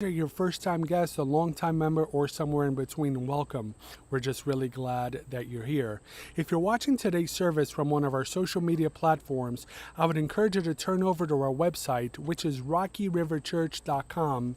Whether you're a first-time guest, a long-time member, or somewhere in between, welcome. We're just really glad that you're here. If you're watching today's service from one of our social media platforms, I would encourage you to turn over to our website, which is rockyriverchurch.com,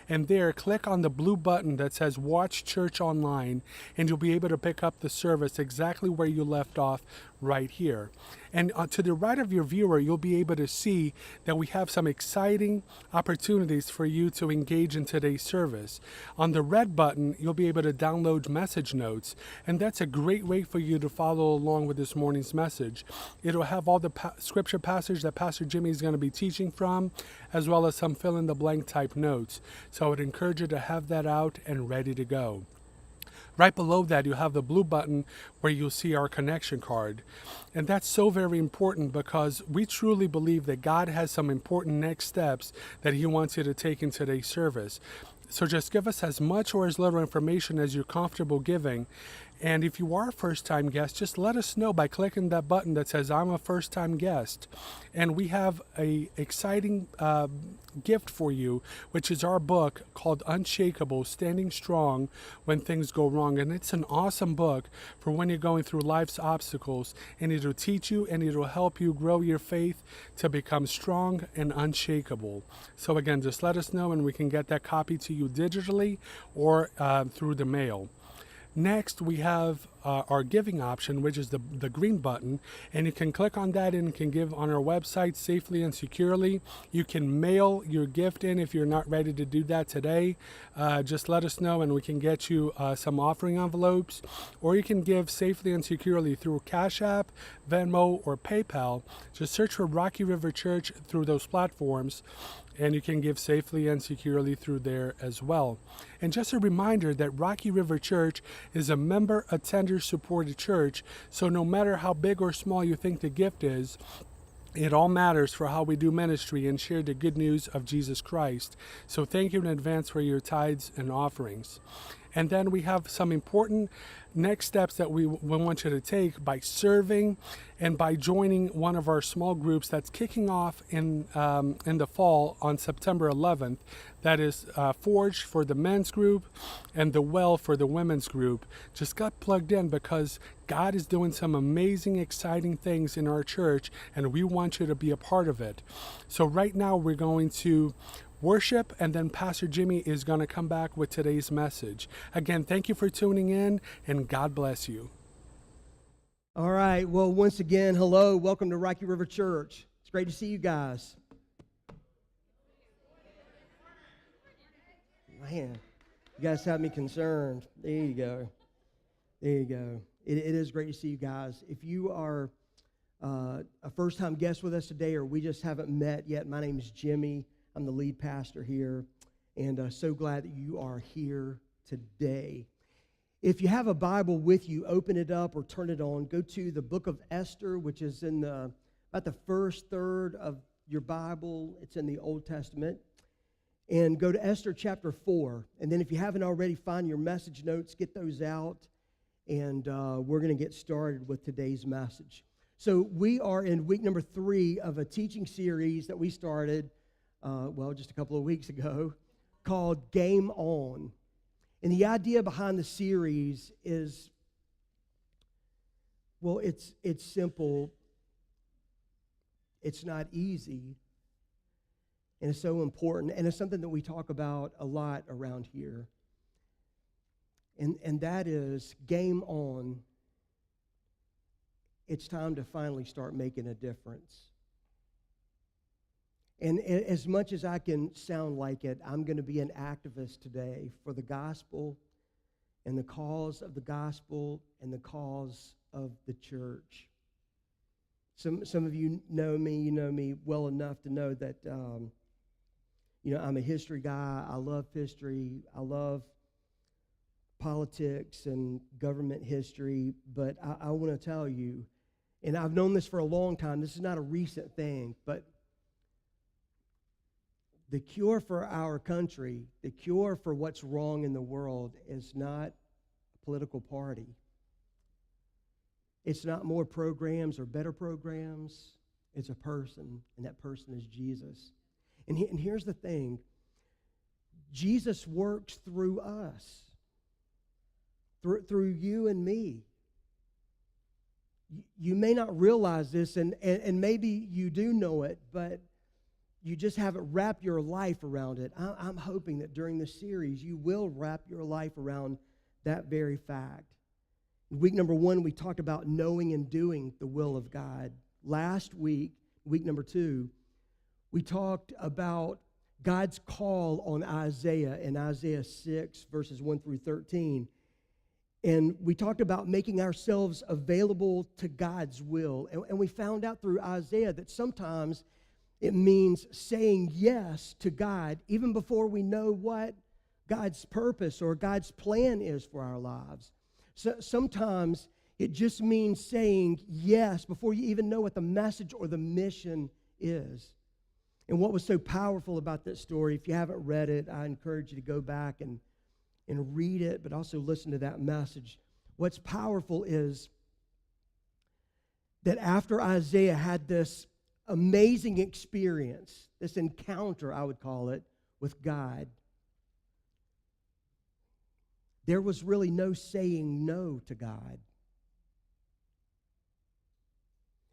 and there click on the blue button that says Watch Church Online, and you'll be able to pick up the service exactly where you left off right here. And to the right of your viewer, you'll be able to see that we have some exciting opportunities for you to engage in today's service. On the red button, you'll be able to download message notes, and that's a great way for you to follow along with this morning's message. It'll have all the scripture passage that Pastor Jimmy is going to be teaching from, as well as some fill-in-the-blank type notes. So I would encourage you to have that out and ready to go. Right below that, you have the blue button where you'll see our connection card. And that's so very important because we truly believe that God has some important next steps that He wants you to take in today's service. So just give us as much or as little information as you're comfortable giving. And if you are a first-time guest, just let us know by clicking that button that says, I'm a first-time guest. And we have a exciting gift for you, which is our book called Unshakable, Standing Strong When Things Go Wrong. And it's an awesome book for when you're going through life's obstacles. And it'll teach you and it'll help you grow your faith to become strong and unshakable. So again, just let us know and we can get that copy to you digitally or through the mail. Next, we have our giving option, which is the green button, and you can click on that and can give on our website safely and securely. You can mail your gift in if you're not ready to do that today. Just let us know and we can get you some offering envelopes, or you can give safely and securely through Cash App, Venmo, or PayPal. Just search for Rocky River Church through those platforms, and you can give safely and securely through there as well. And just a reminder that Rocky River Church is a member attender supported church, so no matter how big or small you think the gift is, it all matters for how we do ministry and share the good news of Jesus Christ. So thank you in advance for your tithes and offerings. And then we have some important next steps that we want you to take by serving and by joining one of our small groups that's kicking off in the fall on September 11th. That is Forge for the men's group and the Well for the women's group. Just got plugged in because God is doing some amazing, exciting things in our church, and we want you to be a part of it. So right now we're going to worship, and then Pastor Jimmy is going to come back with today's message. Again, thank you for tuning in, and God bless you. All right. Well, once again, hello. Welcome to Rocky River Church. It's great to see you guys. Man, you guys have me concerned. There you go. There you go. It is great to see you guys. If you are a first-time guest with us today, or we just haven't met yet, my name is Jimmy. I'm the lead pastor here, and so glad that you are here today. If you have a Bible with you, open it up or turn it on. Go to the book of Esther, which is in about the first third of your Bible. It's in the Old Testament. And go to Esther chapter 4. And then if you haven't already, find your message notes, get those out, and we're going to get started with today's message. So we are in week number 3 of a teaching series that we started just a couple of weeks ago, called Game On. And the idea behind the series is, well, it's simple. It's not easy. And it's so important. And it's something that we talk about a lot around here. And that is Game On. It's time to finally start making a difference. And as much as I can sound like it, I'm going to be an activist today for the gospel and the cause of the gospel and the cause of the church. Some of you know me well enough to know that, I'm a history guy. I love history. I love politics and government history. But I want to tell you, and I've known this for a long time, this is not a recent thing, but the cure for our country, the cure for what's wrong in the world is not a political party. It's not more programs or better programs. It's a person, and that person is Jesus. And here's the thing. Jesus works through us, through you and me. You may not realize this, and maybe you do know it, but you just haven't wrapped your life around it. I'm hoping that during this series, you will wrap your life around that very fact. In week number 1, we talked about knowing and doing the will of God. Last week, week number 2, we talked about God's call on Isaiah in Isaiah 6, verses 1 through 13. And we talked about making ourselves available to God's will. And we found out through Isaiah that sometimes it means saying yes to God even before we know what God's purpose or God's plan is for our lives. So sometimes it just means saying yes before you even know what the message or the mission is. And what was so powerful about that story, if you haven't read it, I encourage you to go back and read it, but also listen to that message. What's powerful is that after Isaiah had this amazing experience, this encounter, I would call it, with God, there was really no saying no to God.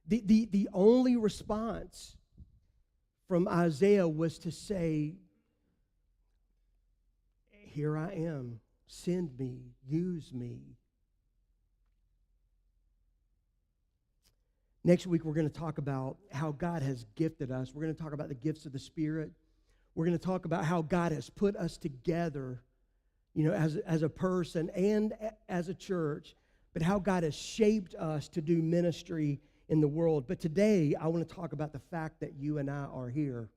The only response from Isaiah was to say, "Here I am, send me, use me." Next week, we're going to talk about how God has gifted us. We're going to talk about the gifts of the Spirit. We're going to talk about how God has put us together, as a person and as a church, but how God has shaped us to do ministry in the world. But today, I want to talk about the fact that you and I are here.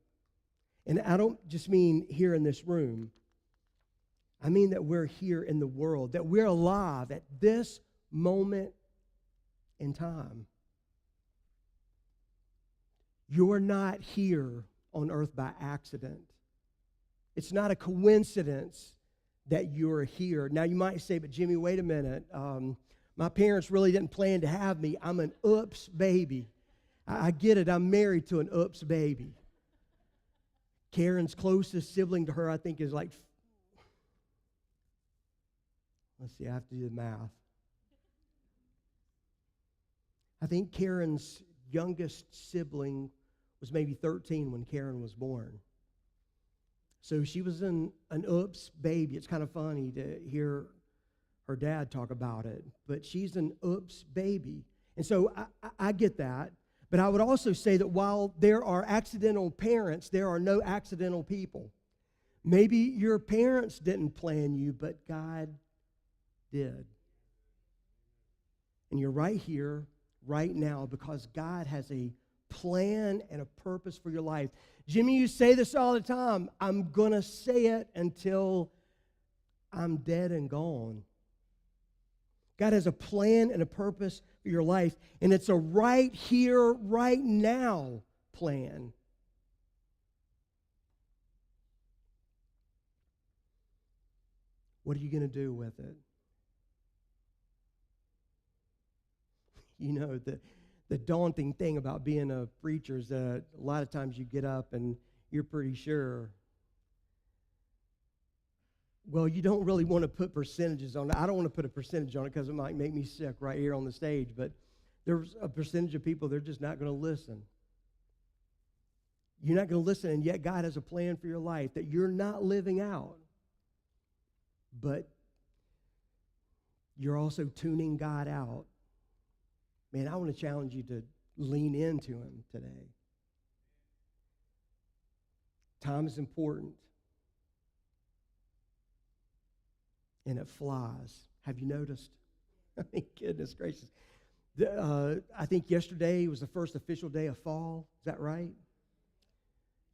And I don't just mean here in this room. I mean that we're here in the world, that we're alive at this moment in time. You're not here on earth by accident. It's not a coincidence that you're here. Now, you might say, but Jimmy, wait a minute. My parents really didn't plan to have me. I'm an oops baby. I get it. I'm married to an oops baby. Karen's closest sibling to her, I think, is like, let's see, I have to do the math. I think Karen's youngest sibling was maybe 13 when Karen was born. So she was an oops baby. It's kind of funny to hear her dad talk about it, but she's an oops baby. And so I get that. But I would also say that while there are accidental parents, there are no accidental people. Maybe your parents didn't plan you, but God did. And you're right here, right now, because God has a plan and a purpose for your life. Jimmy, you say this all the time. I'm going to say it until I'm dead and gone. God has a plan and a purpose for your life, and it's a right here, right now plan. What are you going to do with it? The daunting thing about being a preacher is that a lot of times you get up and you're pretty sure. Well, you don't really want to put percentages on it. I don't want to put a percentage on it because it might make me sick right here on the stage, but there's a percentage of people, they're just not going to listen. You're not going to listen, and yet God has a plan for your life that you're not living out. But you're also tuning God out. Man, I want to challenge you to lean into Him today. Time is important. And it flies. Have you noticed? I mean, goodness gracious. I think yesterday was the first official day of fall. Is that right?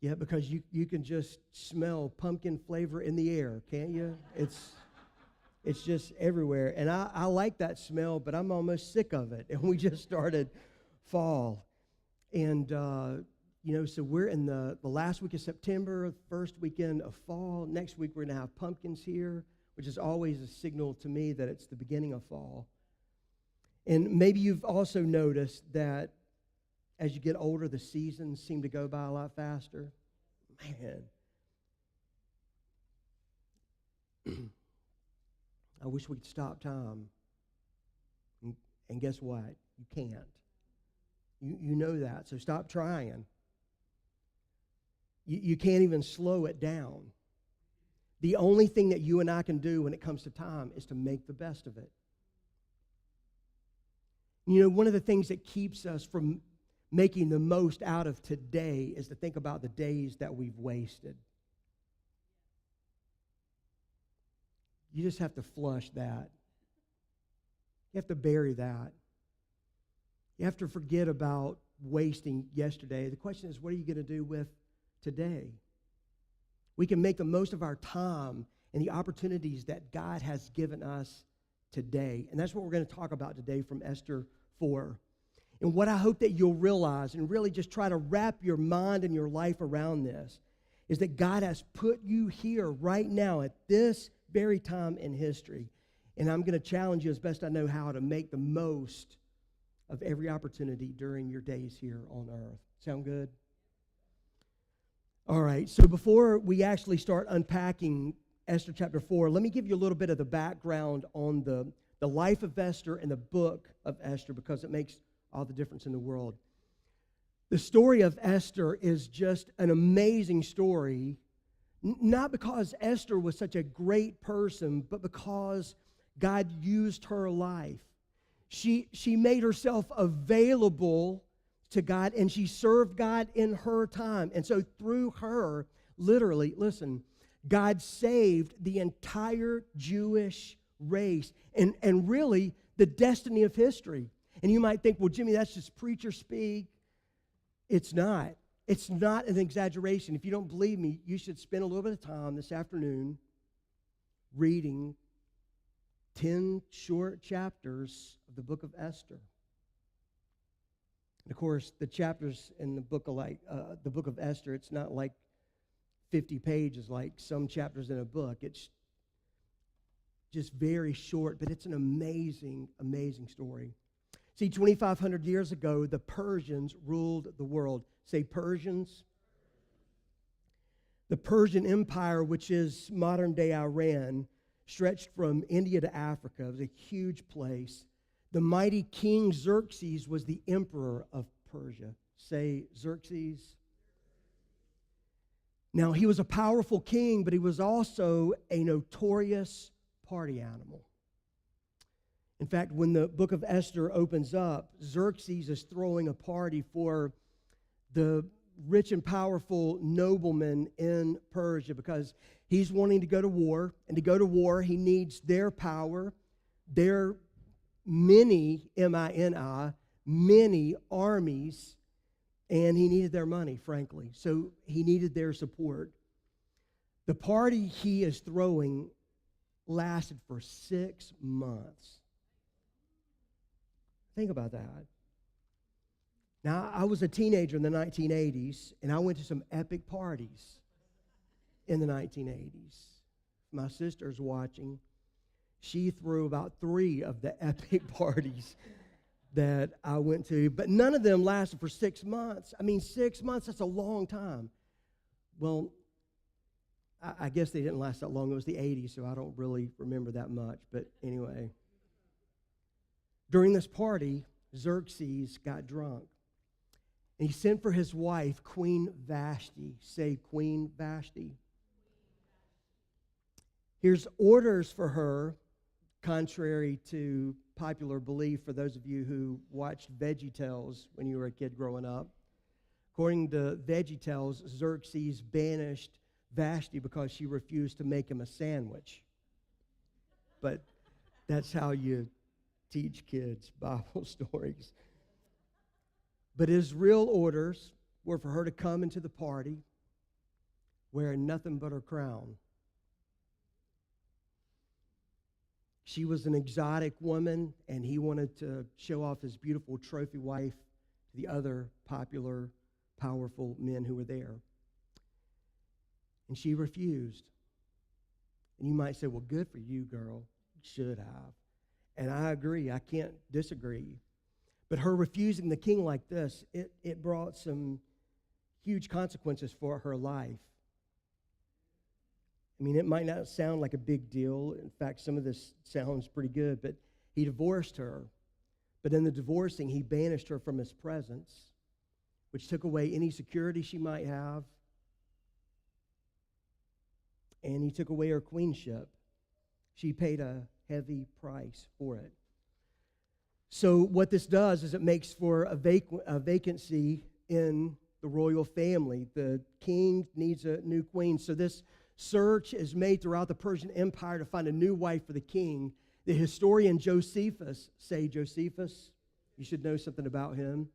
Yeah, because you can just smell pumpkin flavor in the air, can't you? It's just everywhere. And I like that smell, but I'm almost sick of it. And we just started fall. And, so we're in the last week of September, first weekend of fall. Next week we're going to have pumpkins here, which is always a signal to me that it's the beginning of fall. And maybe you've also noticed that as you get older, the seasons seem to go by a lot faster. Man. I wish we could stop time. And guess what? You can't. You know that, so stop trying. You can't even slow it down. The only thing that you and I can do when it comes to time is to make the best of it. You know, one of the things that keeps us from making the most out of today is to think about the days that we've wasted. You just have to flush that. You have to bury that. You have to forget about wasting yesterday. The question is, what are you going to do with today? We can make the most of our time and the opportunities that God has given us today. And that's what we're going to talk about today from Esther 4. And what I hope that you'll realize and really just try to wrap your mind and your life around this is that God has put you here right now at this very time in history. And I'm going to challenge you as best I know how to make the most of every opportunity during your days here on earth. Sound good? All right, so before we actually start unpacking Esther chapter 4, let me give you a little bit of the background on the life of Esther and the book of Esther, because it makes all the difference in the world. The story of Esther is just an amazing story, not because Esther was such a great person, but because God used her life. She made herself available to God, and she served God in her time. And so through her, literally, listen, God saved the entire Jewish race and really the destiny of history. And you might think, well, Jimmy, that's just preacher speak. It's not. It's not an exaggeration. If you don't believe me, you should spend a little bit of time this afternoon reading 10 short chapters of the book of Esther. And of course, the chapters in the book of Esther, it's not like 50 pages like some chapters in a book. It's just very short, but it's an amazing, amazing story. See, 2,500 years ago, the Persians ruled the world. Say Persians. The Persian Empire, which is modern-day Iran, stretched from India to Africa. It was a huge place. The mighty King Xerxes was the emperor of Persia. Say Xerxes. Now, he was a powerful king, but he was also a notorious party animal. In fact, when the book of Esther opens up, Xerxes is throwing a party for the rich and powerful noblemen in Persia because he's wanting to go to war. And to go to war, he needs their power, their many, M-I-N-I, many armies, and he needed their money, frankly. So he needed their support. The party he is throwing lasted for 6 months. Think about that. Now, I was a teenager in the 1980s, and I went to some epic parties in the 1980s. My sister's watching. She threw about 3 of the epic parties that I went to, but none of them lasted for 6 months. I mean, 6 months, that's a long time. Well, I guess they didn't last that long. It was the 80s, so I don't really remember that much. But anyway, during this party, Xerxes got drunk. And he sent for his wife, Queen Vashti. Say Queen Vashti. Here's orders for her, contrary to popular belief for those of you who watched VeggieTales when you were a kid growing up. According to VeggieTales, Xerxes banished Vashti because she refused to make him a sandwich. But that's how you teach kids Bible stories. But his real orders were for her to come into the party wearing nothing but her crown. She was an exotic woman, and he wanted to show off his beautiful trophy wife to the other popular, powerful men who were there. And she refused. And you might say, well, good for you, girl. You should have. And I agree. I can't disagree. But her refusing the king like this, it brought some huge consequences for her life. I mean, it might not sound like a big deal. In fact, some of this sounds pretty good, but he divorced her. But in the divorcing, he banished her from his presence, which took away any security she might have. And he took away her queenship. She paid a heavy price for it. So what this does is it makes for a vacancy in the royal family. The king needs a new queen. So this search is made throughout the Persian Empire to find a new wife for the king. The historian Josephus, you should know something about him.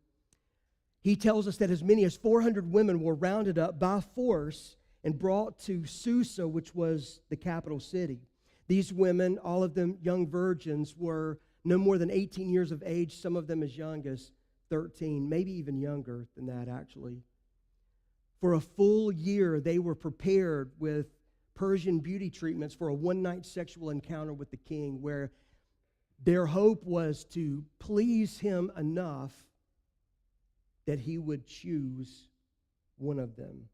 He tells us that as many as 400 women were rounded up by force and brought to Susa, which was the capital city. These women, all of them young virgins, were no more than 18 years of age, some of them as young as 13, maybe even younger than that, actually. For a full year, they were prepared with Persian beauty treatments for a one-night sexual encounter with the king, where their hope was to please him enough that he would choose one of them.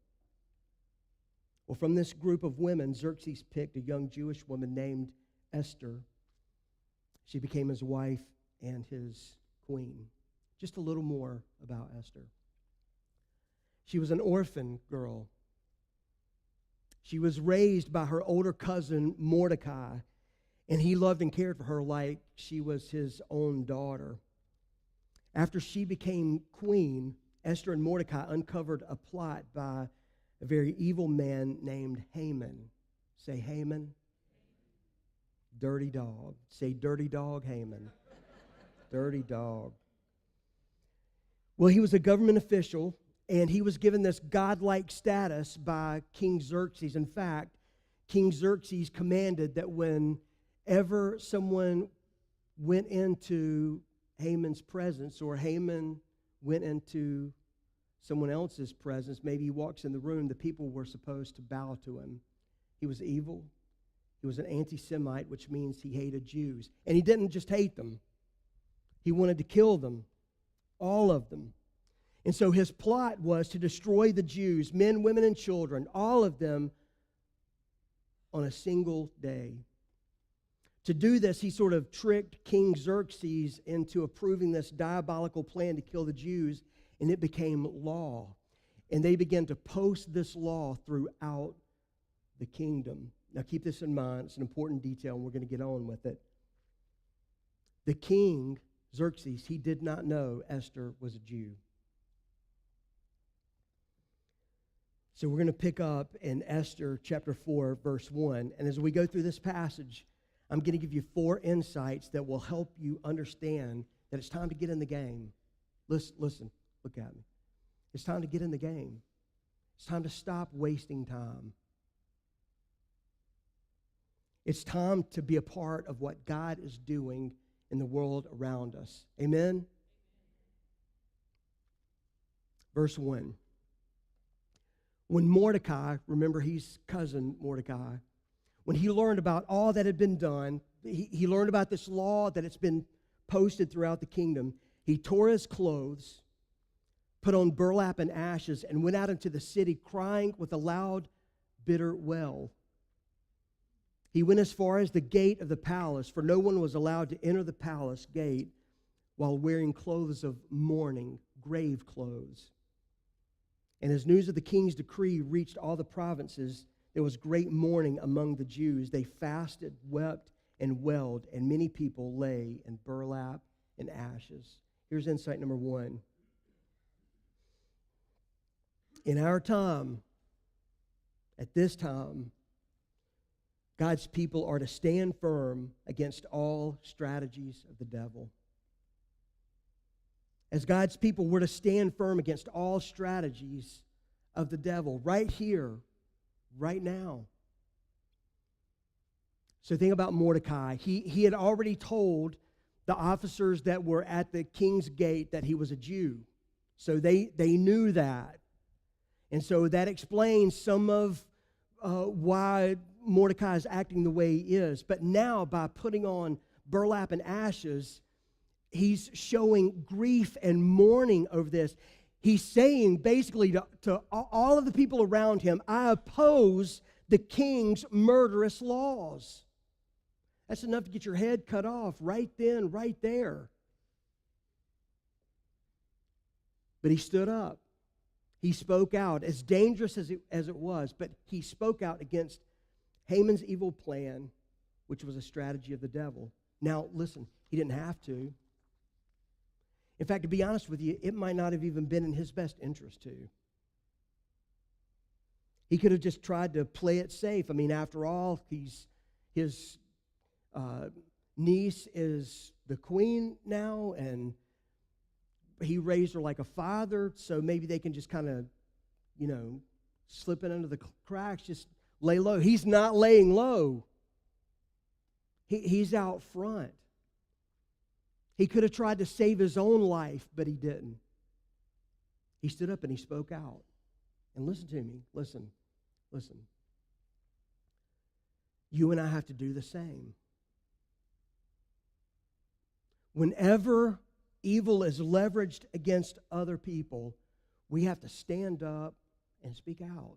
Well, from this group of women, Xerxes picked a young Jewish woman named Esther. She became his wife and his queen. Just a little more about Esther. She was an orphan girl. She was raised by her older cousin, Mordecai, and he loved and cared for her like she was his own daughter. After she became queen, Esther and Mordecai uncovered a plot by a very evil man named Haman. Say Haman. Dirty dog. Say dirty dog, Haman. Dirty dog. Well, he was a government official, and he was given this godlike status by King Xerxes. In fact, King Xerxes commanded that whenever someone went into Haman's presence, or Haman went into someone else's presence, maybe he walks in the room, the people were supposed to bow to him. He was evil. He was an anti-Semite, which means he hated Jews. And he didn't just hate them. He wanted to kill them, all of them. And so his plot was to destroy the Jews, men, women, and children, all of them on a single day. To do this, he sort of tricked King Xerxes into approving this diabolical plan to kill the Jews, and it became law. And they began to post this law throughout the kingdom. Now keep this in mind. It's an important detail, and we're going to get on with it. The king, Xerxes, he did not know Esther was a Jew. So we're going to pick up in Esther chapter 4, verse 1. And as we go through this passage, I'm going to give you 4 insights that will help you understand that it's time to get in the game. Listen, look at me. It's time to get in the game. It's time to stop wasting time. It's time to be a part of what God is doing in the world around us. Amen? Verse 1. When Mordecai, remember he's cousin Mordecai, when he learned about all that had been done, he learned about this law that it's been posted throughout the kingdom, he tore his clothes, put on burlap and ashes, and went out into the city crying with a loud, bitter wail. He went as far as the gate of the palace, for no one was allowed to enter the palace gate while wearing clothes of mourning, grave clothes. And as news of the king's decree reached all the provinces, there was great mourning among the Jews. They fasted, wept, and wailed, and many people lay in burlap and ashes. Here's insight number 1. In our time, at this time, God's people are to stand firm against all strategies of the devil. As God's people, we're to stand firm against all strategies of the devil right here, right now. So think about Mordecai. He had already told the officers that were at the king's gate that he was a Jew. So they knew that. And so that explains some of why Mordecai is acting the way he is. But now, by putting on burlap and ashes, he's showing grief and mourning over this. He's saying basically to all of the people around him, I oppose the king's murderous laws. That's enough to get your head cut off right then, right there. But he stood up. He spoke out, as dangerous as it was, but he spoke out against Haman's evil plan, which was a strategy of the devil. Now, listen, he didn't have to. In fact, to be honest with you, it might not have even been in his best interest to. He could have just tried to play it safe. I mean, after all, his niece is the queen now, and he raised her like a father, so maybe they can just kind of, slip it under the cracks, just lay low. He's not laying low. He's out front. He could have tried to save his own life, but he didn't. He stood up and he spoke out. And listen to me. Listen. You and I have to do the same. Whenever evil is leveraged against other people, we have to stand up and speak out.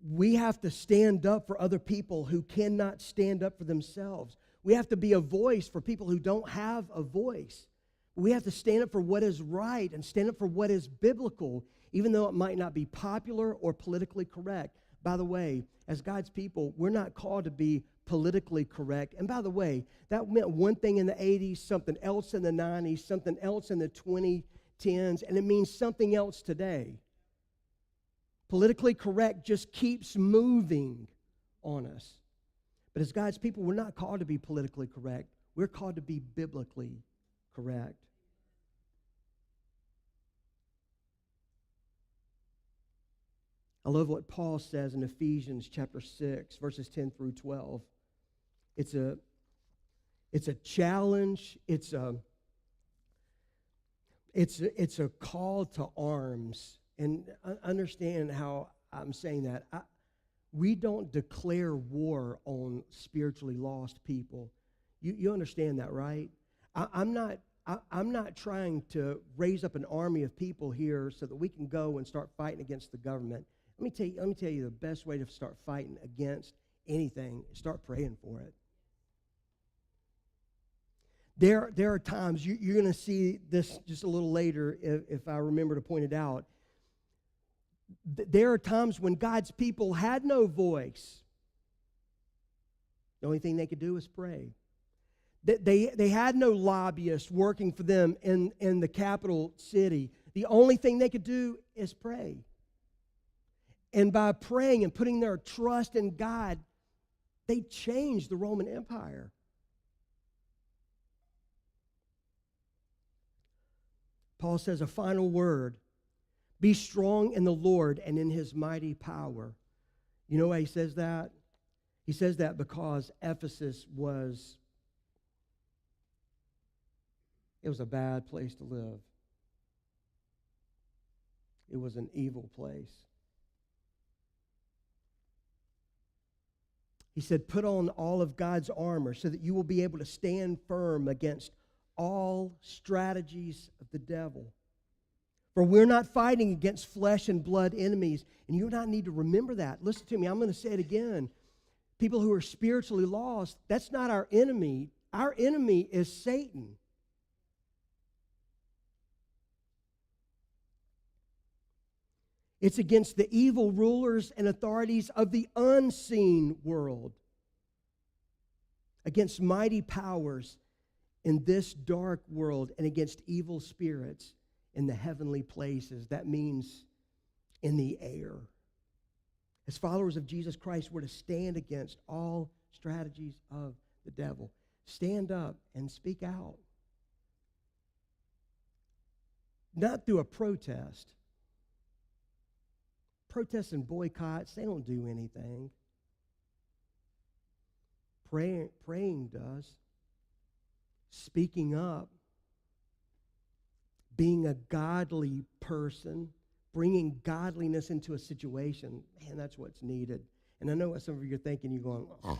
We have to stand up for other people who cannot stand up for themselves. We have to be a voice for people who don't have a voice. We have to stand up for what is right and stand up for what is biblical, even though it might not be popular or politically correct. By the way, as God's people, we're not called to be politically correct. And by the way, that meant one thing in the 80s, something else in the 90s, something else in the 2010s, and it means something else today. Politically correct just keeps moving on us. But as God's people, we're not called to be politically correct. We're called to be biblically correct. I love what Paul says in Ephesians chapter 6, verses 10 through 12. It's a challenge. It's a call to arms. And understand how I'm saying that. We don't declare war on spiritually lost people. You understand that, right? I'm not trying to raise up an army of people here so that we can go and start fighting against the government. Let me tell you the best way to start fighting against anything is start praying for it. There are times, you're going to see this just a little later if I remember to point it out. There are times when God's people had no voice. The only thing they could do was pray. They had no lobbyists working for them in the capital city. The only thing they could do is pray. And by praying and putting their trust in God, they changed the Roman Empire. Paul says a final word. Be strong in the Lord and in His mighty power. You know why he says that? He says that because Ephesus was a bad place to live. It was an evil place. He said, put on all of God's armor so that you will be able to stand firm against all strategies of the devil. For we're not fighting against flesh and blood enemies. And you and I need to remember that. Listen to me. I'm going to say it again. People who are spiritually lost, that's not our enemy. Our enemy is Satan. It's against the evil rulers and authorities of the unseen world. Against mighty powers in this dark world and against evil spirits in the heavenly places. That means in the air. As followers of Jesus Christ, we're to stand against all strategies of the devil. Stand up and speak out. Not through a protest. Protests and boycotts, they don't do anything. Praying does. Speaking up. Being a godly person, bringing godliness into a situation, man, that's what's needed. And I know what some of you are thinking. You're going, oh.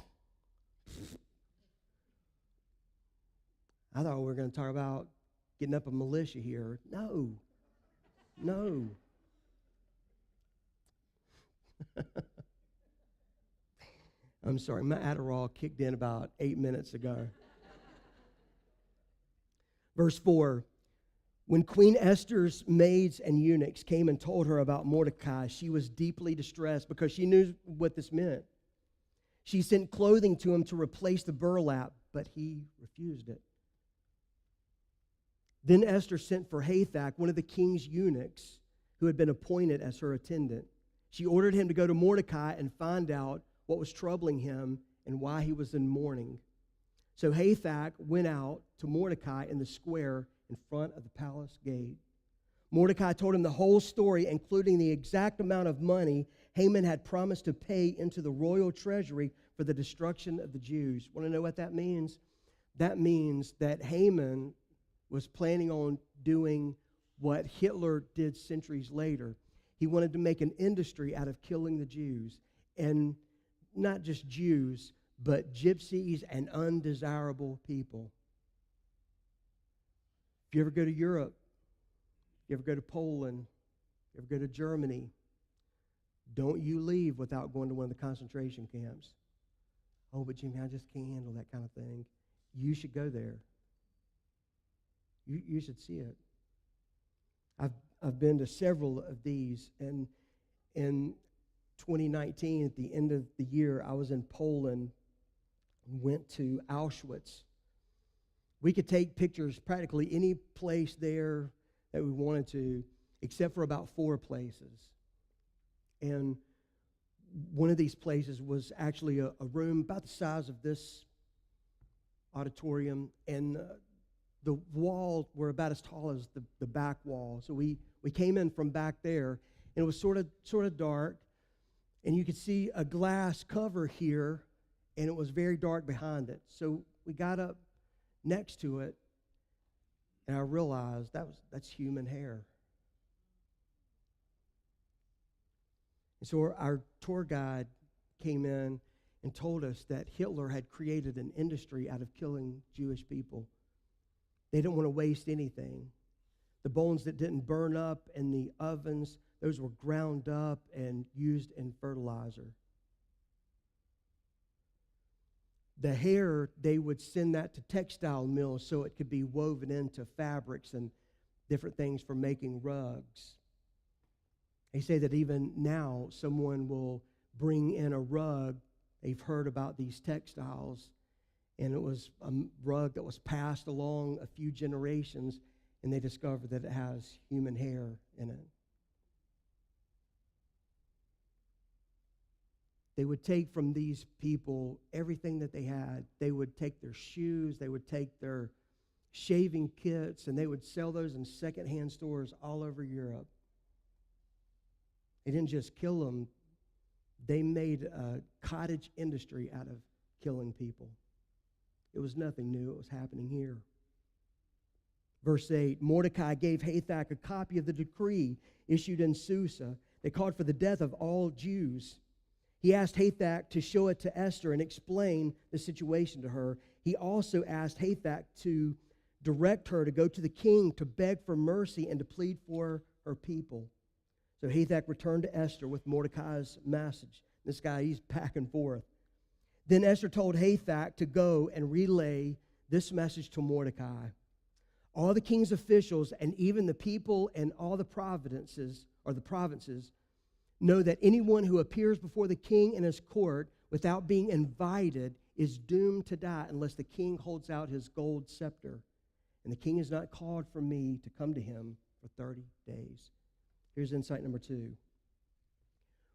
I thought we were going to talk about getting up a militia here. No. I'm sorry, my Adderall kicked in about 8 minutes ago. Verse 4, when Queen Esther's maids and eunuchs came and told her about Mordecai, she was deeply distressed because she knew what this meant. She sent clothing to him to replace the burlap, but he refused it. Then Esther sent for Hathach, one of the king's eunuchs, who had been appointed as her attendant. She ordered him to go to Mordecai and find out what was troubling him and why he was in mourning. So Hathach went out to Mordecai in the square in front of the palace gate. Mordecai told him the whole story, including the exact amount of money Haman had promised to pay into the royal treasury for the destruction of the Jews. Want to know what that means? That means that Haman was planning on doing what Hitler did centuries later. He wanted to make an industry out of killing the Jews. And not just Jews, but gypsies and undesirable people. If you ever go to Europe, you ever go to Poland, you ever go to Germany, don't you leave without going to one of the concentration camps. Oh, but Jimmy, I just can't handle that kind of thing. You should go there. You should see it. I've been to several of these, and in 2019, at the end of the year, I was in Poland and went to Auschwitz. We could take pictures practically any place there that we wanted to, except for about 4 places. And one of these places was actually a room about the size of this auditorium, and the walls were about as tall as the back wall. So we came in from back there, and it was sort of dark, and you could see a glass cover here, and it was very dark behind it. So we got up next to it, and I realized that's human hair. And so our tour guide came in and told us that Hitler had created an industry out of killing Jewish people. They didn't want to waste anything. The bones that didn't burn up in the ovens, those were ground up and used in fertilizer. The hair, they would send that to textile mills so it could be woven into fabrics and different things for making rugs. They say that even now someone will bring in a rug. They've heard about these textiles, and it was a rug that was passed along a few generations, and they discovered that it has human hair in it. They would take from these people everything that they had. They would take their shoes, they would take their shaving kits, and they would sell those in secondhand stores all over Europe. They didn't just kill them, they made a cottage industry out of killing people. It was nothing new. It was happening here. Verse 8, Mordecai gave Hathach a copy of the decree issued in Susa that called for the death of all Jews. He asked Hathach to show it to Esther and explain the situation to her. He also asked Hathach to direct her to go to the king to beg for mercy and to plead for her people. So Hathach returned to Esther with Mordecai's message. This guy, he's back and forth. Then Esther told Hathach to go and relay this message to Mordecai. All the king's officials and even the people and all the provinces know that anyone who appears before the king in his court without being invited is doomed to die unless the king holds out his gold scepter. And the king has not called for me to come to him for 30 days. Here's insight number 2.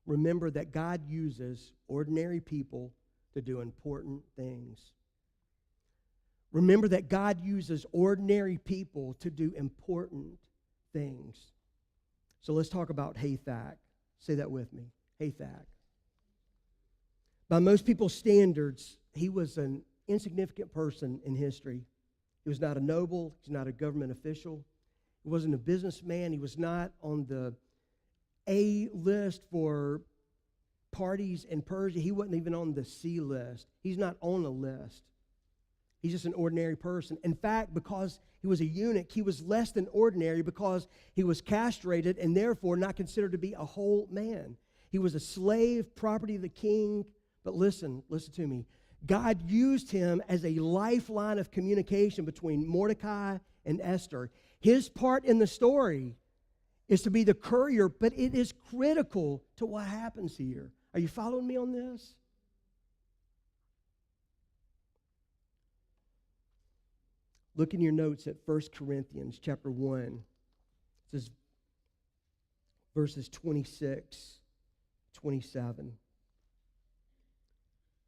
Remember that God uses ordinary people to do important things. Remember that God uses ordinary people to do important things. So let's talk about Hathach. Say that with me. Hathach. By most people's standards, he was an insignificant person in history. He was not a noble. He's not a government official. He wasn't a businessman. He was not on the A list for parties in Persia. He wasn't even on the C list. He's not on a list. He's just an ordinary person. In fact, because he was a eunuch, he was less than ordinary because he was castrated and therefore not considered to be a whole man. He was a slave, property of the king. But listen to me. God used him as a lifeline of communication between Mordecai and Esther. His part in the story is to be the courier, but it is critical to what happens here. Are you following me on this? Look in your notes at 1 Corinthians chapter 1. It says verses 26, 27.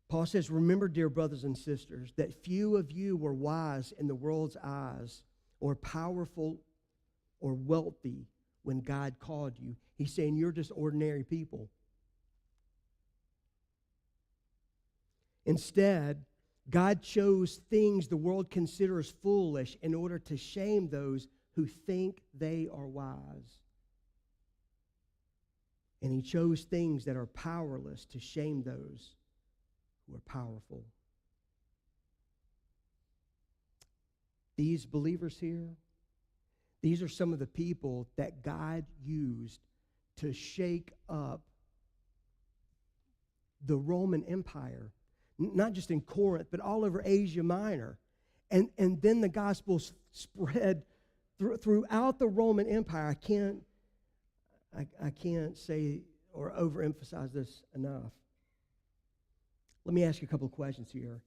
Paul says, remember, dear brothers and sisters, that few of you were wise in the world's eyes or powerful or wealthy when God called you. He's saying you're just ordinary people. Instead, God chose things the world considers foolish in order to shame those who think they are wise. And he chose things that are powerless to shame those who are powerful. These believers here, these are some of the people that God used to shake up the Roman Empire. Not just in Corinth, but all over Asia Minor. And then the gospel spread throughout the Roman Empire. I can't say or overemphasize this enough. Let me ask you a couple of questions here.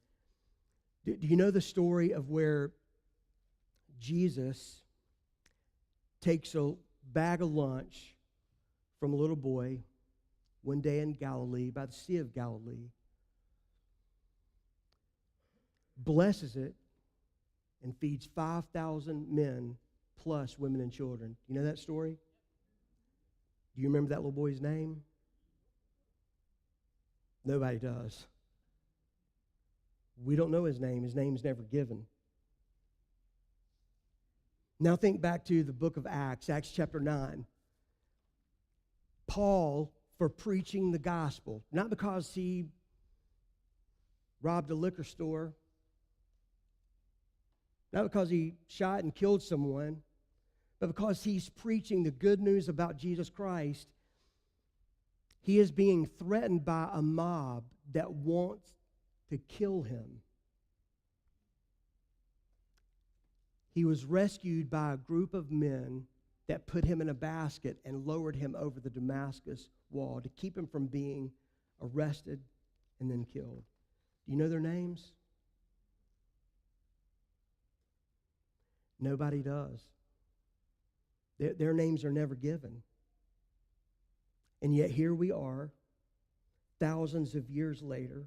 Do you know the story of where Jesus takes a bag of lunch from a little boy one day in Galilee, by the Sea of Galilee, blesses it, and feeds 5,000 men plus women and children? You know that story? Do you remember that little boy's name? Nobody does. We don't know his name. His name's never given. Now think back to the book of Acts, Acts chapter 9. Paul, for preaching the gospel, not because he robbed a liquor store, not because he shot and killed someone, but because he's preaching the good news about Jesus Christ, he is being threatened by a mob that wants to kill him. He was rescued by a group of men that put him in a basket and lowered him over the Damascus wall to keep him from being arrested and then killed. Do you know their names? Nobody does. Their names are never given. And yet here we are, thousands of years later,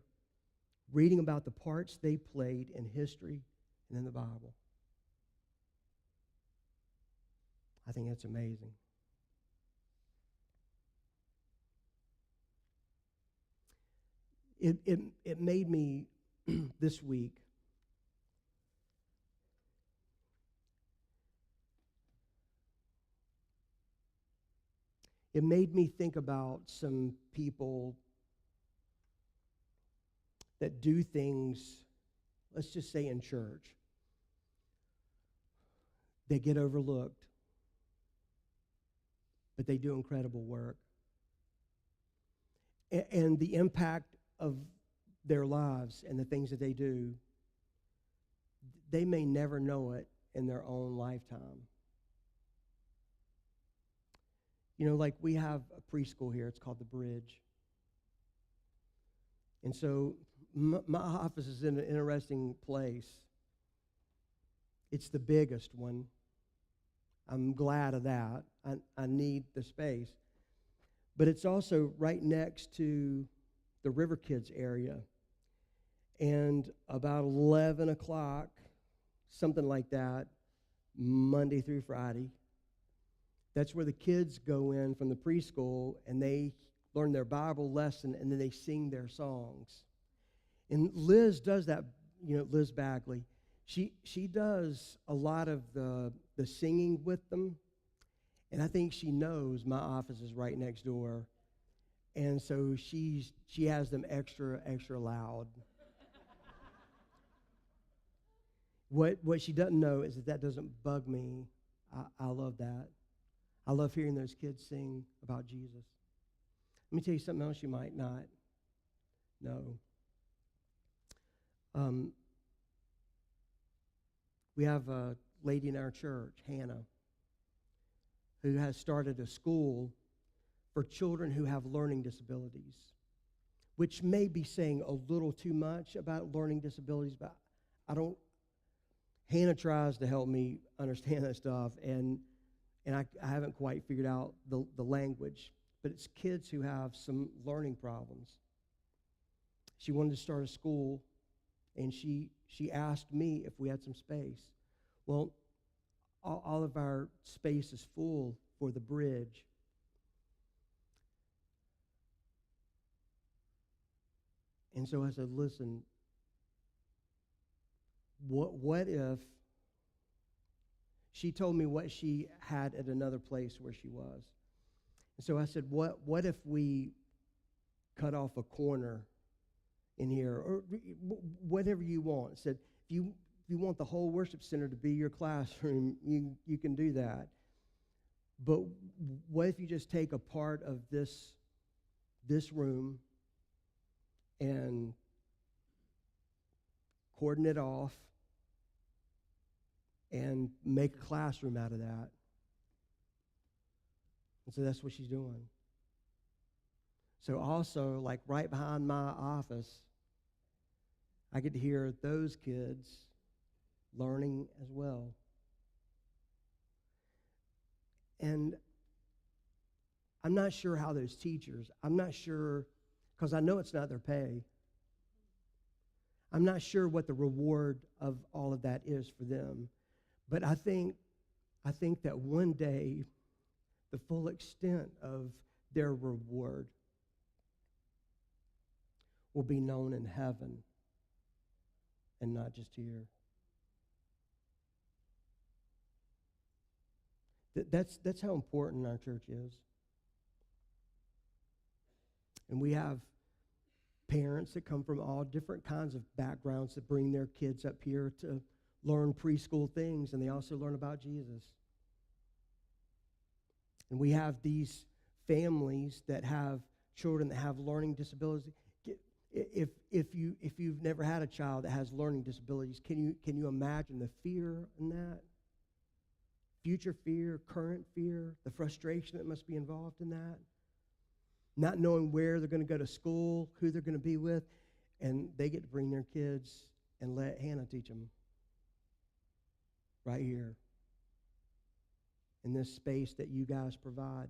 reading about the parts they played in history and in the Bible. I think that's amazing. It made me this week it made me think about some people that do things, let's just say in church, they get overlooked, but they do incredible work. And the impact of their lives and the things that they do, they may never know it in their own lifetime. You know, like we have a preschool here. It's called The Bridge. And so my office is in an interesting place. It's the biggest one. I'm glad of that. I need the space. But it's also right next to the River Kids area. And about 11 o'clock, something like that, Monday through Friday, that's where the kids go in from the preschool and they learn their Bible lesson and then they sing their songs. And Liz does that, you know, Liz Bagley. She does a lot of the singing with them. And I think she knows my office is right next door. And so she has them extra loud. What she doesn't know is that doesn't bug me. I love that. I love hearing those kids sing about Jesus. Let me tell you something else you might not know. We have a lady in our church, Hannah, who has started a school for children who have learning disabilities, which may be saying a little too much about learning disabilities, but Hannah tries to help me understand that stuff, and I haven't quite figured out the language, but it's kids who have some learning problems. She wanted to start a school, and she asked me if we had some space. Well, all of our space is full for the bridge. And so I said, listen, what if, she told me what she had at another place where she was. And so I said, what if we cut off a corner in here, or whatever you want. I said, if you want the whole worship center to be your classroom, you can do that. But what if you just take a part of this room and cordon it off and make a classroom out of that? And so that's what she's doing. So also, like right behind my office, I get to hear those kids learning as well. And I'm not sure how those teachers, I'm not sure, because I know it's not their pay. I'm not sure what the reward of all of that is for them. But I think that one day, the full extent of their reward will be known in heaven and not just here. That's how important our church is. And we have parents that come from all different kinds of backgrounds that bring their kids up here to learn preschool things, and they also learn about Jesus. And we have these families that have children that have learning disabilities. If you've never had a child that has learning disabilities, can you imagine the fear in that? Future fear, current fear, the frustration that must be involved in that. Not knowing where they're going to go to school, who they're going to be with, and they get to bring their kids and let Hannah teach them right here in this space that you guys provide.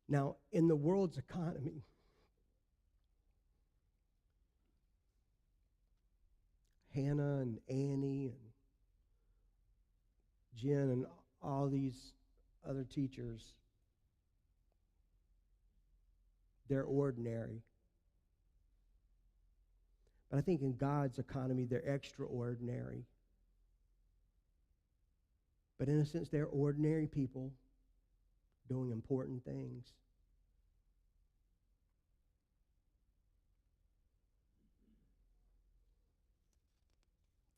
Now, in the world's economy, Hannah and Annie and Jen and all these other teachers, they're ordinary. But I think in God's economy, they're extraordinary. But in a sense, they're ordinary people doing important things.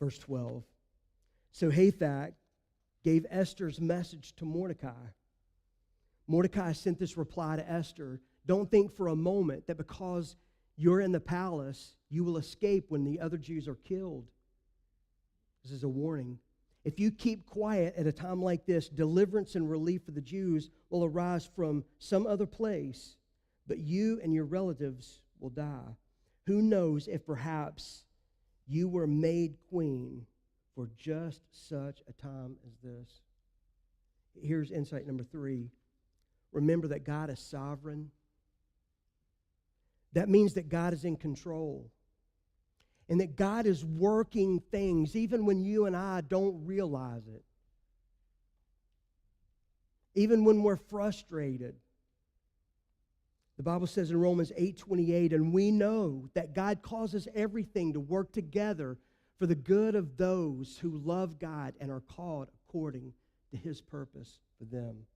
Verse 12. So Hathach gave Esther's message to Mordecai. Mordecai sent this reply to Esther: don't think for a moment that because you're in the palace, you will escape when the other Jews are killed. This is a warning. If you keep quiet at a time like this, deliverance and relief for the Jews will arise from some other place, but you and your relatives will die. Who knows if perhaps you were made queen for just such a time as this? Here's insight number 3. Remember that God is sovereign. That means that God is in control. And that God is working things even when you and I don't realize it. Even when we're frustrated. The Bible says in Romans 8:28, and we know that God causes everything to work together for the good of those who love God and are called according to His purpose for them.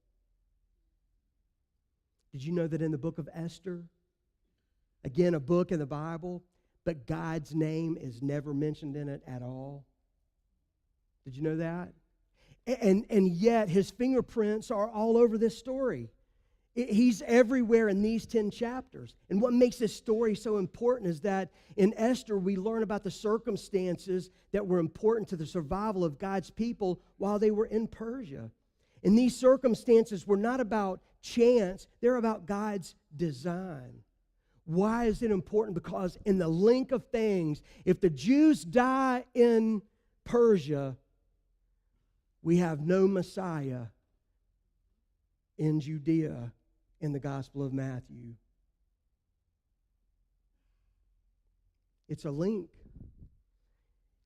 Did you know that in the book of Esther, again, a book in the Bible, but God's name is never mentioned in it at all? Did you know that? And yet his fingerprints are all over this story. He's everywhere in these 10 chapters. And what makes this story so important is that in Esther, we learn about the circumstances that were important to the survival of God's people while they were in Persia. And these circumstances were not about chance, they're about God's design. Why is it important? Because in the link of things, if the Jews die in Persia, we have no Messiah in Judea in the Gospel of Matthew. It's a link.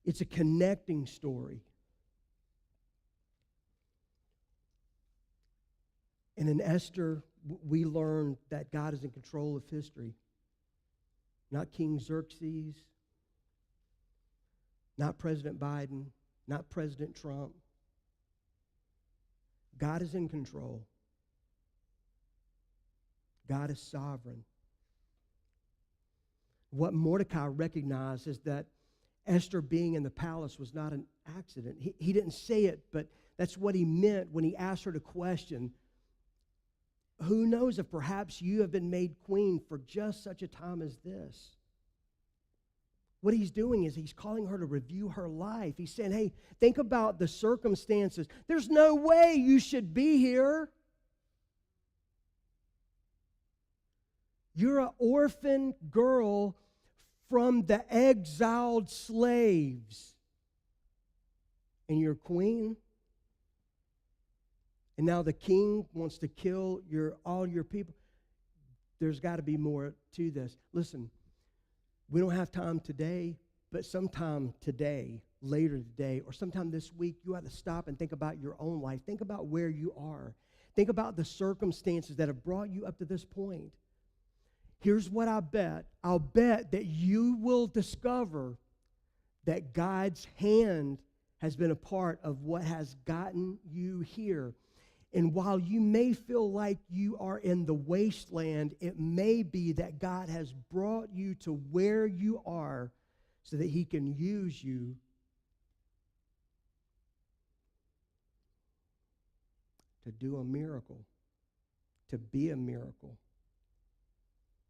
It's a connecting story. And in Esther, we learn that God is in control of history. Not King Xerxes, not President Biden, not President Trump. God is in control. God is sovereign. What Mordecai recognized is that Esther being in the palace was not an accident. He didn't say it, but that's what he meant when he asked her the question, who knows if perhaps you have been made queen for just such a time as this? What he's doing is he's calling her to review her life. He's saying, hey, think about the circumstances. There's no way you should be here. You're an orphan girl from the exiled slaves. And you're queen. And now the king wants to kill all your people. There's got to be more to this. Listen, we don't have time today, but sometime today, later today, or sometime this week, you ought to stop and think about your own life. Think about where you are. Think about the circumstances that have brought you up to this point. Here's what I bet. I'll bet that you will discover that God's hand has been a part of what has gotten you here. And while you may feel like you are in the wasteland, it may be that God has brought you to where you are so that He can use you to do a miracle, to be a miracle,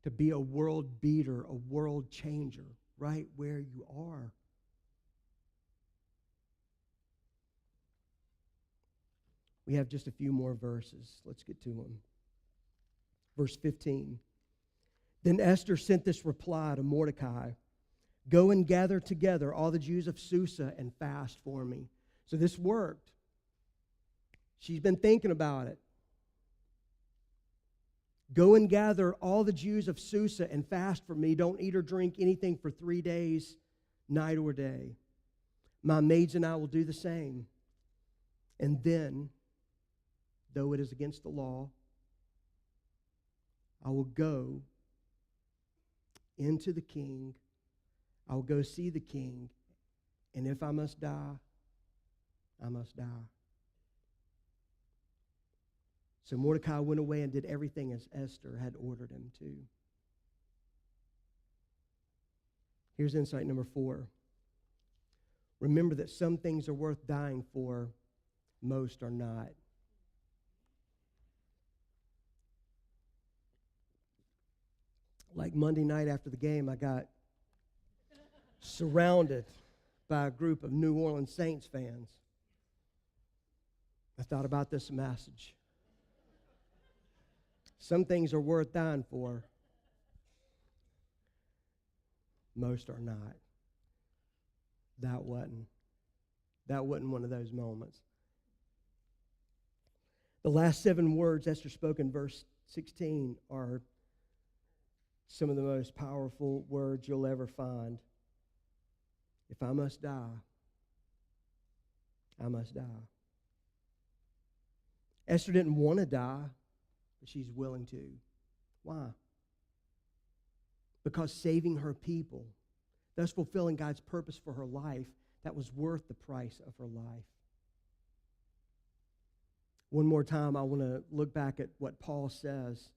to be a world beater, a world changer, right where you are. We have just a few more verses. Let's get to them. Verse 15. Then Esther sent this reply to Mordecai, go and gather together all the Jews of Susa and fast for me. So this worked. She's been thinking about it. Go and gather all the Jews of Susa and fast for me. Don't eat or drink anything for 3 days, night or day. My maids and I will do the same. And then, though it is against the law, I will go into the king. I will go see the king. And if I must die, I must die. So Mordecai went away and did everything as Esther had ordered him to. Here's insight number 4. Remember that some things are worth dying for, most are not. Like Monday night after the game, I got surrounded by a group of New Orleans Saints fans. I thought about this message. Some things are worth dying for. Most are not. That wasn't one of those moments. The last 7 words Esther spoke in verse 16 are some of the most powerful words you'll ever find. If I must die, I must die. Esther didn't want to die, but she's willing to. Why? Because saving her people, thus fulfilling God's purpose for her life, that was worth the price of her life. One more time, I want to look back at what Paul says.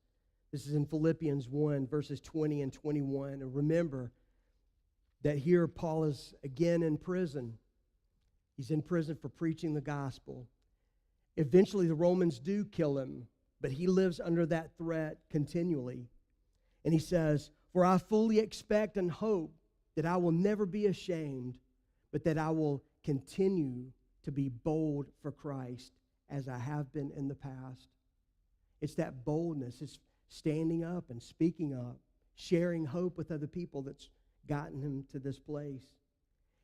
This is in Philippians 1, verses 20 and 21. And remember that here Paul is again in prison. He's in prison for preaching the gospel. Eventually, the Romans do kill him, but he lives under that threat continually. And he says, "For I fully expect and hope that I will never be ashamed, but that I will continue to be bold for Christ as I have been in the past." It's that boldness. It's standing up and speaking up, sharing hope with other people that's gotten him to this place.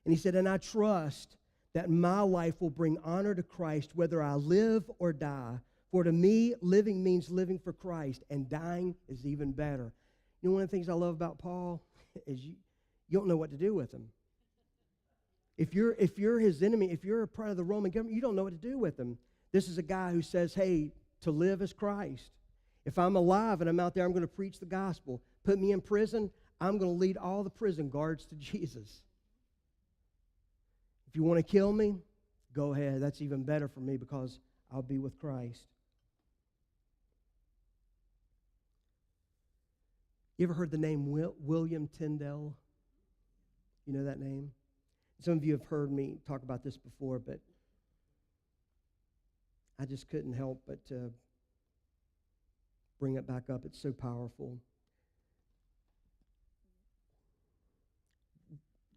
And he said, "And I trust that my life will bring honor to Christ whether I live or die. For to me, living means living for Christ, and dying is even better." You know, one of the things I love about Paul is you don't know what to do with him. If you're his enemy, if you're a part of the Roman government, you don't know what to do with him. This is a guy who says, hey, to live is Christ. If I'm alive and I'm out there, I'm going to preach the gospel. Put me in prison, I'm going to lead all the prison guards to Jesus. If you want to kill me, go ahead. That's even better for me because I'll be with Christ. You ever heard the name William Tyndale? You know that name? Some of you have heard me talk about this before, but I just couldn't help but bring it back up. It's so powerful.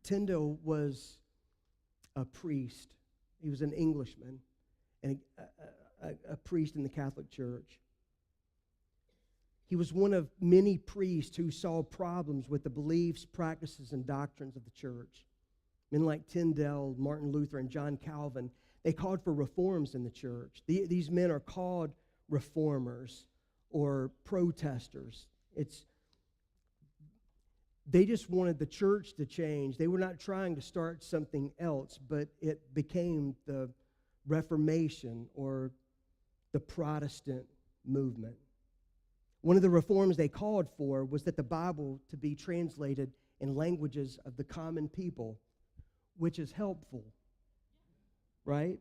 Tyndale was a priest. He was an Englishman and a priest in the Catholic Church. He was one of many priests who saw problems with the beliefs, practices, and doctrines of the church. Men like Tyndale, Martin Luther, and John Calvin, they called for reforms in the church. These men are called reformers or protesters. They just wanted the church to change. They were not trying to start something else, but it became the Reformation or the Protestant movement. One of the reforms they called for was that the Bible to be translated in languages of the common people, which is helpful, right?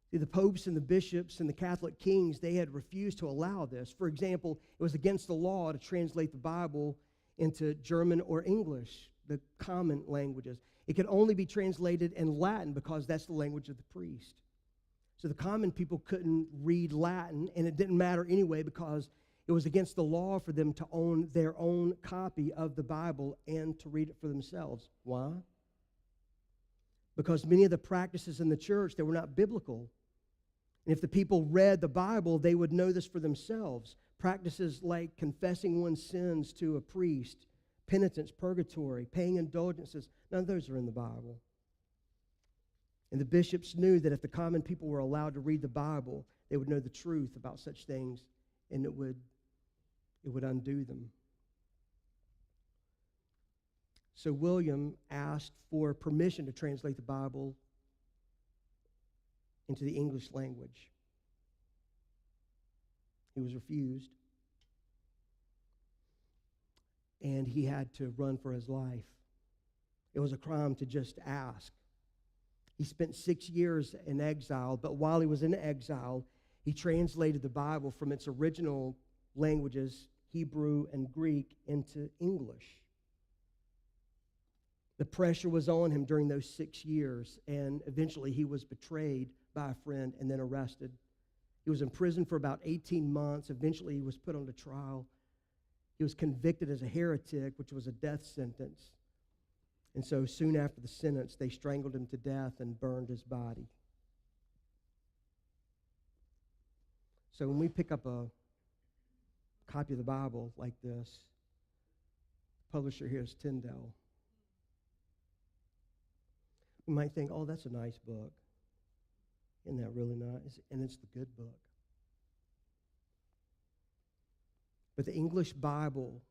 See, the popes and the bishops and the Catholic kings, they had refused to allow this. For example, it was against the law to translate the Bible into German or English, the common languages. It could only be translated in Latin because that's the language of the priest. So the common people couldn't read Latin, and it didn't matter anyway because it was against the law for them to own their own copy of the Bible and to read it for themselves. Why? Because many of the practices in the church, they were not biblical. And if the people read the Bible, they would know this for themselves. Practices like confessing one's sins to a priest, penitence, purgatory, paying indulgences, none of those are in the Bible. And the bishops knew that if the common people were allowed to read the Bible, they would know the truth about such things, and it would undo them. So William asked for permission to translate the Bible into the English language. He was refused, and he had to run for his life. It was a crime to just ask. He spent 6 years in exile, but while he was in exile, he translated the Bible from its original languages, Hebrew and Greek, into English. The pressure was on him during those 6 years, and eventually he was betrayed by a friend and then arrested. He was in prison for about 18 months. Eventually he was put on a trial. He was convicted as a heretic, which was a death sentence. And so soon after the sentence, they strangled him to death and burned his body. So when we pick up a copy of the Bible like this, the publisher here is Tyndale. We might think, oh, that's a nice book. Isn't that really nice? And it's the good book. But the English Bible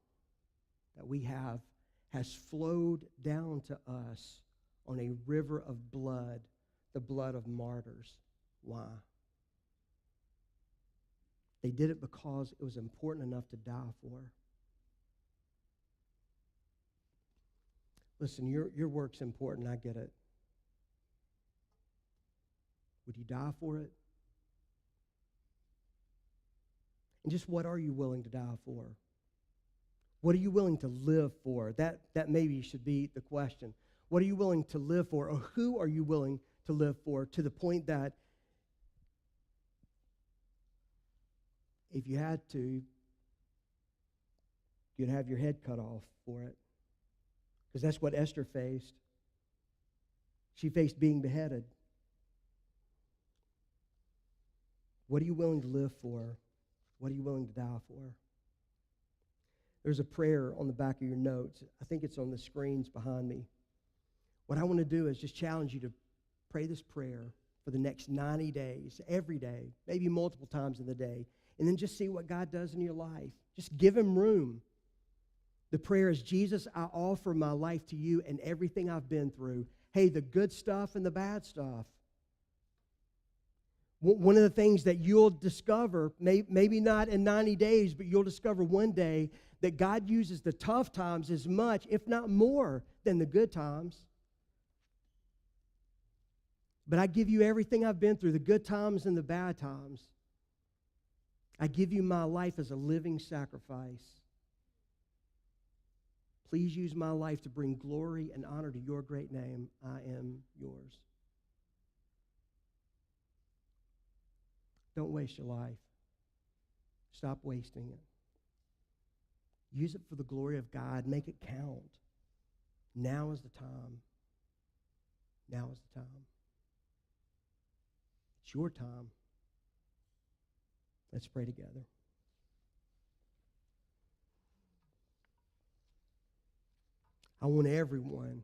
that we have has flowed down to us on a river of blood, the blood of martyrs. Why? They did it because it was important enough to die for. Listen, your work's important, I get it. Would you die for it? And just what are you willing to die for? What are you willing to live for? That maybe should be the question. What are you willing to live for? Or who are you willing to live for, to the point that if you had to, you'd have your head cut off for it. Because that's what Esther faced. She faced being beheaded. What are you willing to live for? What are you willing to die for? There's a prayer on the back of your notes. I think it's on the screens behind me. What I want to do is just challenge you to pray this prayer for the next 90 days, every day, maybe multiple times in the day, and then just see what God does in your life. Just give Him room. The prayer is, Jesus, I offer my life to you and everything I've been through. Hey, the good stuff and the bad stuff. One of the things that you'll discover, maybe not in 90 days, but you'll discover one day that God uses the tough times as much, if not more, than the good times. But I give you everything I've been through, the good times and the bad times. I give you my life as a living sacrifice. Please use my life to bring glory and honor to your great name. I am yours. Don't waste your life. Stop wasting it. Use it for the glory of God. Make it count. Now is the time. Now is the time. It's your time. Let's pray together. I want everyone,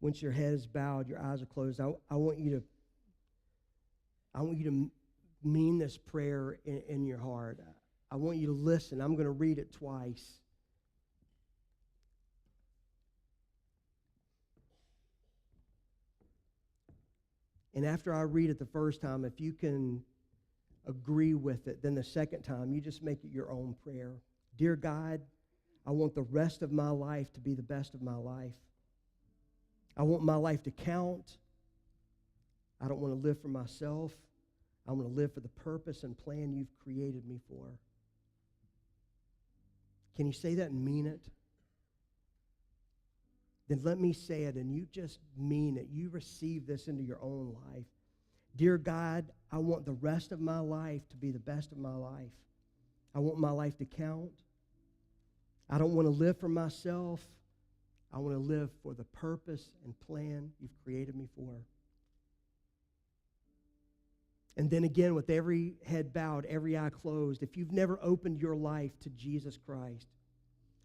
once your head is bowed, your eyes are closed, I want you to mean this prayer in your heart. I want you to listen. I'm going to read it twice. And after I read it the first time, if you can agree with it, then the second time, you just make it your own prayer. Dear God, I want the rest of my life to be the best of my life. I want my life to count. I don't want to live for myself. I want to live for the purpose and plan you've created me for. Can you say that and mean it? Then let me say it and you just mean it. You receive this into your own life. Dear God, I want the rest of my life to be the best of my life. I want my life to count. I don't want to live for myself. I want to live for the purpose and plan you've created me for. And then again, with every head bowed, every eye closed, if you've never opened your life to Jesus Christ,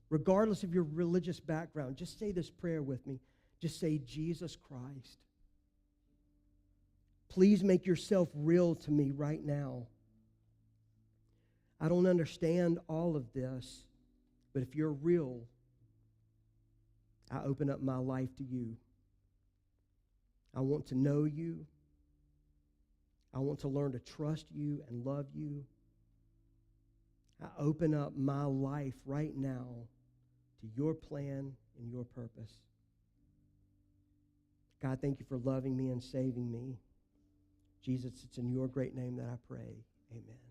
regardless of your religious background, just say this prayer with me. Just say, Jesus Christ, please make yourself real to me right now. I don't understand all of this, but if you're real, I open up my life to you. I want to know you. I want to learn to trust you and love you. I open up my life right now to your plan and your purpose. God, thank you for loving me and saving me. Jesus, it's in your great name that I pray. Amen.